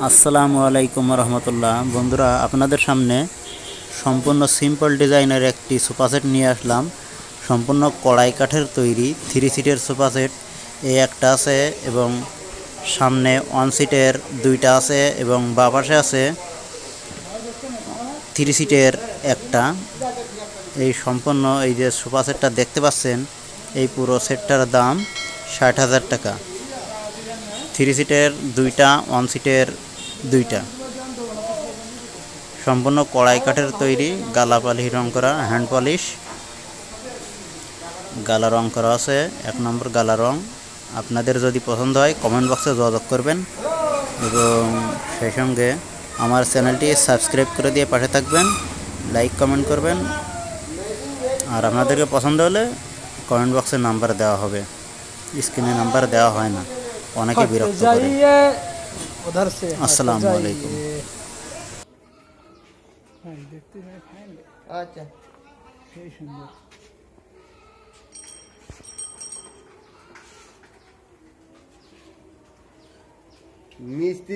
আসসালামু আলাইকুম রহমতুল্লাহ। বন্ধুরা, আপনাদের সামনে সম্পূর্ণ সিম্পল ডিজাইনের একটি সোফা সেট নিয়ে আসলাম। সম্পূর্ণ কড়াই কাঠের তৈরি 3 সিটের সোফা সেট। এই একটা আছে এবং সামনে 1 সিটের 2টা আছে এবং বাঁ পাশে আছে 3 সিটের একটা। এই সম্পূর্ণ এই যে সোফা সেটটা দেখতে পাচ্ছেন, এই পুরো সেটটার দাম 60,000 টাকা। 3 সিটের 2টা, 1 সিটের 2টা, সম্পূর্ণ কড়াই কাঠের তৈরি, গালা পালিশ রং করা, হ্যান্ড পলিশ, গালা রং করা আছে 1 নম্বর গালা রং। আপনাদের যদি পছন্দ হয় কমেন্ট বক্সে যোগাযোগ করবেন এবং সেই সঙ্গে আমার চ্যানেলটি সাবস্ক্রাইব করে দিয়ে পাশে থাকবেন, লাইক কমেন্ট করবেন। আর আপনাদেরকে পছন্দ হলে কমেন্ট বক্সে নাম্বার দেওয়া হবে, স্ক্রিনে নাম্বার দেওয়া হয় না, অনেকে বিরক্ত করে। আসসালামু আলাইকুম। আচ্ছা, সেই সুন্দর। মিস্ত্রি